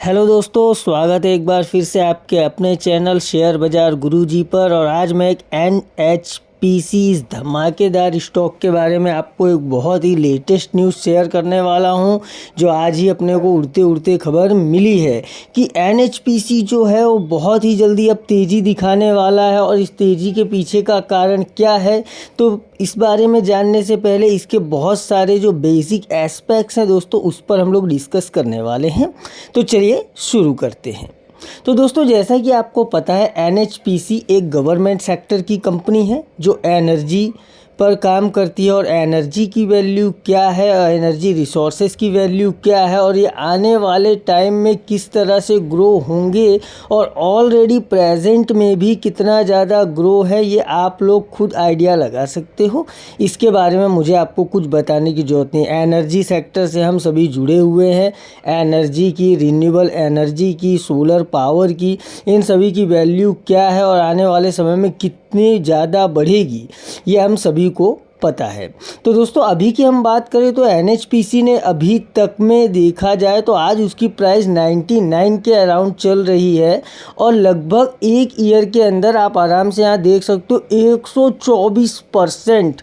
Hello दोस्तों, स्वागत है एक बार फिर से आपके अपने चैनल शेयर बाज़ार गुरुजी पर। और आज मैं एक NHPC इस धमाकेदार स्टॉक के बारे में आपको एक बहुत ही लेटेस्ट न्यूज़ शेयर करने वाला हूं, जो आज ही अपने को उड़ते उड़ते खबर मिली है कि NHPC जो है वो बहुत ही जल्दी अब तेज़ी दिखाने वाला है। और इस तेज़ी के पीछे का कारण क्या है, तो इस बारे में जानने से पहले इसके बहुत सारे जो बेसिक एस्पेक्ट्स हैं दोस्तों, उस पर हम लोग डिस्कस करने वाले हैं। तो चलिए शुरू करते हैं। तो दोस्तों, जैसा कि आपको पता है, NHPC एक गवर्नमेंट सेक्टर की कंपनी है जो एनर्जी पर काम करती है। और एनर्जी की वैल्यू क्या है, एनर्जी रिसोर्सेज की वैल्यू क्या है, और ये आने वाले टाइम में किस तरह से ग्रो होंगे, और ऑलरेडी प्रेजेंट में भी कितना ज़्यादा ग्रो है, ये आप लोग खुद आइडिया लगा सकते हो। इसके बारे में मुझे आपको कुछ बताने की ज़रूरत नहीं। एनर्जी सेक्टर से हम सभी जुड़े हुए हैं। एनर्जी की, रिन्यूएबल एनर्जी की, सोलर पावर की, इन सभी की वैल्यू क्या है और आने वाले समय में कितनी ज़्यादा बढ़ेगी, ये हम सभी को पता है। तो दोस्तों, अभी की हम बात करें तो NHPC ने अभी तक में देखा जाए तो आज उसकी प्राइस 99 के अराउंड चल रही है। और लगभग एक ईयर के अंदर आप आराम से यहाँ देख सकते हो 124%,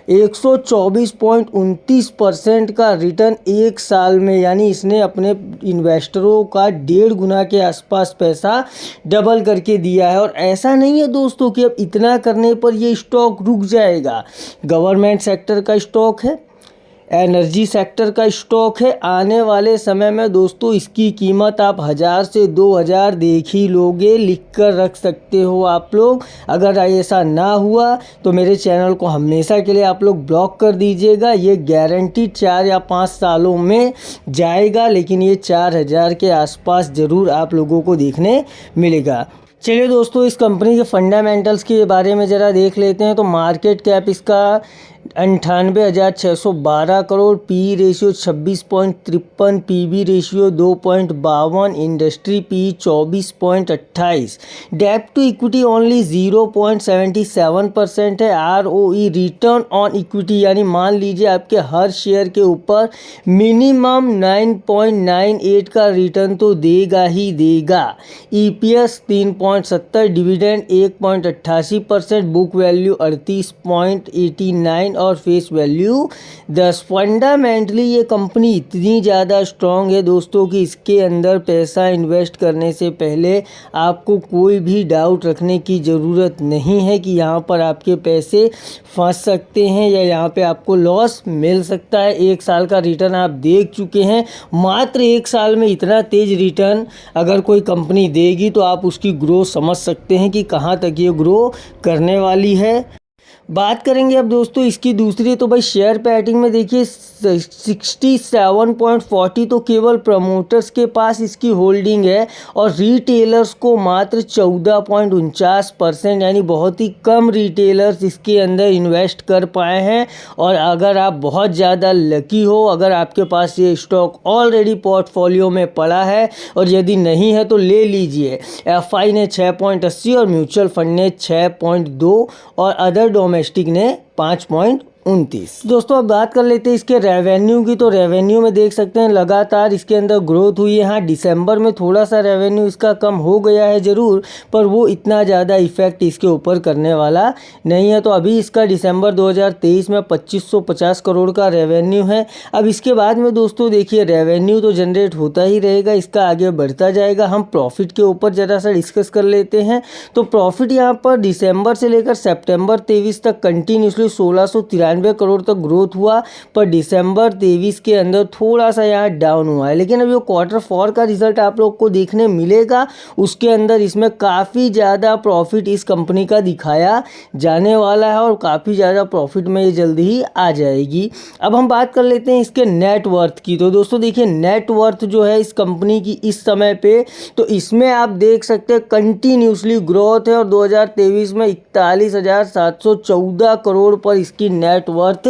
124.29% का रिटर्न एक साल में, यानी इसने अपने इन्वेस्टरों का 1.5 गुना के आसपास पैसा डबल करके दिया है। और ऐसा नहीं है दोस्तों कि अब इतना करने पर ये स्टॉक रुक जाएगा। गवर्नमेंट सेक्टर का स्टॉक है, एनर्जी सेक्टर का स्टॉक है। आने वाले समय में दोस्तों इसकी कीमत आप 1000 से 2000 देख ही लोगे, लिख कर रख सकते हो आप लोग। अगर ऐसा ना हुआ तो मेरे चैनल को हमेशा के लिए आप लोग ब्लॉक कर दीजिएगा। ये गारंटी 4 या 5 सालों में जाएगा, लेकिन ये 4000 के आसपास ज़रूर आप लोगों को देखने मिलेगा। चलिए दोस्तों, इस कंपनी के फंडामेंटल्स के बारे में ज़रा देख लेते हैं। तो मार्केट कैप इसका 98,612 crore, P ratio 26.53, PB ratio 2.52, industry P 24.28, debt to equity only 0.77% है। ROE, रिटर्न ऑन इक्विटी, यानी मान लीजिए आपके हर शेयर के ऊपर मिनिमम 9.98 का रिटर्न तो देगा ही देगा। EPS 3.70, डिविडेंड 1.88%, बुक वैल्यू 38.89 और फेस वैल्यू 10। फंडामेंटली ये कंपनी इतनी ज़्यादा स्ट्रॉन्ग है दोस्तों कि इसके अंदर पैसा इन्वेस्ट करने से पहले आपको कोई भी डाउट रखने की ज़रूरत नहीं है कि यहाँ पर आपके पैसे फंस सकते हैं या यहाँ पे आपको लॉस मिल सकता है। एक साल का रिटर्न आप देख चुके हैं। मात्र एक साल में इतना तेज़ रिटर्न अगर कोई कंपनी देगी तो आप उसकी ग्रोथ समझ सकते हैं कि कहाँ तक ये ग्रो करने वाली है। बात करेंगे अब दोस्तों इसकी दूसरी, तो भाई शेयर पैटिंग में देखिए 67.40 तो केवल प्रमोटर्स के पास इसकी होल्डिंग है, और रिटेलर्स को मात्र 14.49%, यानी बहुत ही कम रिटेलर्स इसके अंदर इन्वेस्ट कर पाए हैं। और अगर आप बहुत ज़्यादा लकी हो, अगर आपके पास ये स्टॉक ऑलरेडी पोर्टफोलियो में पड़ा है, और यदि नहीं है तो ले लीजिए। FI ने 6.80 और म्यूचुअल फंड ने 6.2 और अदर डोमेस्टिक ने 5.29। दोस्तों, अब बात कर लेते हैं इसके रेवेन्यू की। तो रेवेन्यू में देख सकते हैं लगातार इसके अंदर ग्रोथ हुई है। हाँ, दिसंबर में थोड़ा सा रेवेन्यू इसका कम हो गया है ज़रूर, पर वो इतना ज़्यादा इफेक्ट इसके ऊपर करने वाला नहीं है। तो अभी इसका दिसंबर 2023 में 2550 करोड़ का रेवेन्यू है। अब इसके बाद में दोस्तों देखिए, रेवेन्यू तो जनरेट होता ही रहेगा, इसका आगे बढ़ता जाएगा। हम प्रॉफिट के ऊपर ज़रा सा डिस्कस कर लेते हैं। तो प्रॉफिट यहाँ पर दिसंबर से लेकर सितंबर 23 तक कंटिन्यूसली 1693 करोड़ तक ग्रोथ हुआ, पर दिसंबर 23 के अंदर थोड़ा सा यहाँ डाउन हुआ है। लेकिन अब जो Q4 का रिजल्ट आप लोग को देखने मिलेगा, उसके अंदर इसमें काफ़ी ज़्यादा प्रॉफिट इस कंपनी का दिखाया जाने वाला है, और काफ़ी ज़्यादा प्रॉफिट में ये जल्दी ही आ जाएगी। अब हम बात कर लेते हैं इसके नेट वर्थ की। तो दोस्तों देखिए, नेट वर्थ जो है इस कंपनी की इस समय पे, तो इसमें आप देख सकते हैं कंटिन्यूसली ग्रोथ है, और 2023 में 41,714 करोड़ पर इसकी नेट वर्थ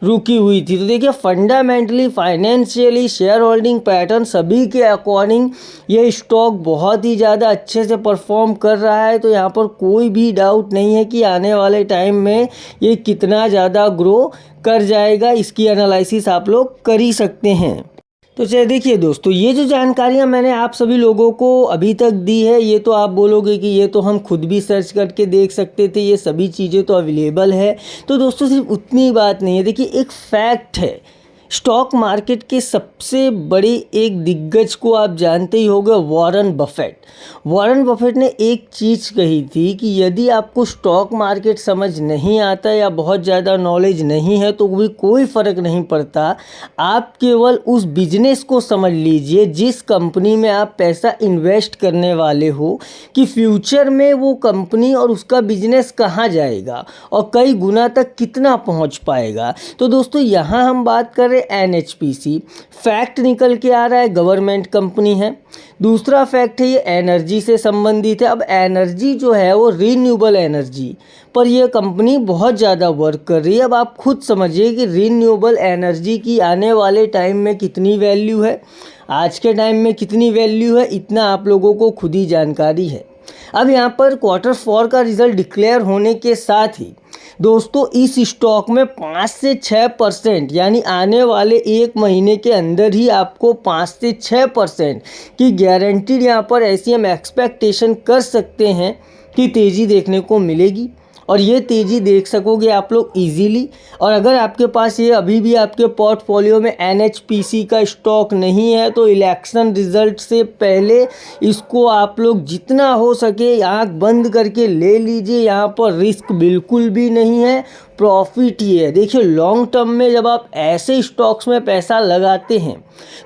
रुकी हुई थी। तो देखिए, fundamentally, financially, share holding pattern सभी के अकॉर्डिंग ये स्टॉक बहुत ही ज़्यादा अच्छे से परफॉर्म कर रहा है। तो यहाँ पर कोई भी डाउट नहीं है कि आने वाले टाइम में ये कितना ज़्यादा ग्रो कर जाएगा। इसकी एनालिसिस आप लोग कर ही सकते हैं। तो चलिए देखिए दोस्तों, ये जो जानकारियाँ मैंने आप सभी लोगों को अभी तक दी है, ये तो आप बोलोगे कि ये तो हम खुद भी सर्च करके देख सकते थे, ये सभी चीज़ें तो अवेलेबल है। तो दोस्तों सिर्फ उतनी बात नहीं है, देखिए एक फैक्ट है, स्टॉक मार्केट के सबसे बड़े एक दिग्गज को आप जानते ही होंगे, वॉरेन बफेट। वॉरेन बफेट ने एक चीज़ कही थी कि यदि आपको स्टॉक मार्केट समझ नहीं आता या बहुत ज़्यादा नॉलेज नहीं है तो भी कोई फ़र्क नहीं पड़ता, आप केवल उस बिजनेस को समझ लीजिए जिस कंपनी में आप पैसा इन्वेस्ट करने वाले हो, कि फ्यूचर में वो कंपनी और उसका बिजनेस कहाँ जाएगा और कई गुना तक कितना पहुंच पाएगा। तो दोस्तों यहाँ हम बात कर रहे NHPC, फैक्ट निकल के आ रहा है गवर्नमेंट कंपनी है। दूसरा फैक्ट है ये एनर्जी से संबंधित है। अब एनर्जी जो है वो रीन्यूएबल एनर्जी पर यह कंपनी बहुत ज़्यादा वर्क कर रही है। अब आप खुद समझिए कि रीन्यूएबल एनर्जी की आने वाले टाइम में कितनी वैल्यू है, आज के टाइम में कितनी वैल्यू है, इतना आप लोगों को खुद ही जानकारी है। अब यहाँ पर Q4 का रिजल्ट डिक्लेयर होने के साथ ही दोस्तों इस स्टॉक में 5 से 6% यानी आने वाले एक महीने के अंदर ही आपको 5 से 6% की गारंटीड यहाँ पर ऐसी हम एक्सपेक्टेशन कर सकते हैं कि तेज़ी देखने को मिलेगी। और ये तेज़ी देख सकोगे आप लोग इजीली। और अगर आपके पास ये अभी भी आपके पोर्टफोलियो में NHPC का स्टॉक नहीं है तो इलेक्शन रिजल्ट से पहले इसको आप लोग जितना हो सके आँख बंद करके ले लीजिए। यहाँ पर रिस्क बिल्कुल भी नहीं है, प्रॉफिट ही है। देखिए लॉन्ग टर्म में जब आप ऐसे स्टॉक्स में पैसा लगाते हैं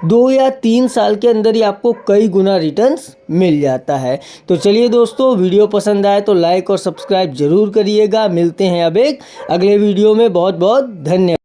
2 या 3 साल के अंदर ही आपको कई गुना रिटर्न्स मिल जाता है। तो चलिए दोस्तों, वीडियो पसंद आए तो लाइक और सब्सक्राइब जरूर करिएगा। मिलते हैं अब एक अगले वीडियो में। बहुत बहुत धन्यवाद।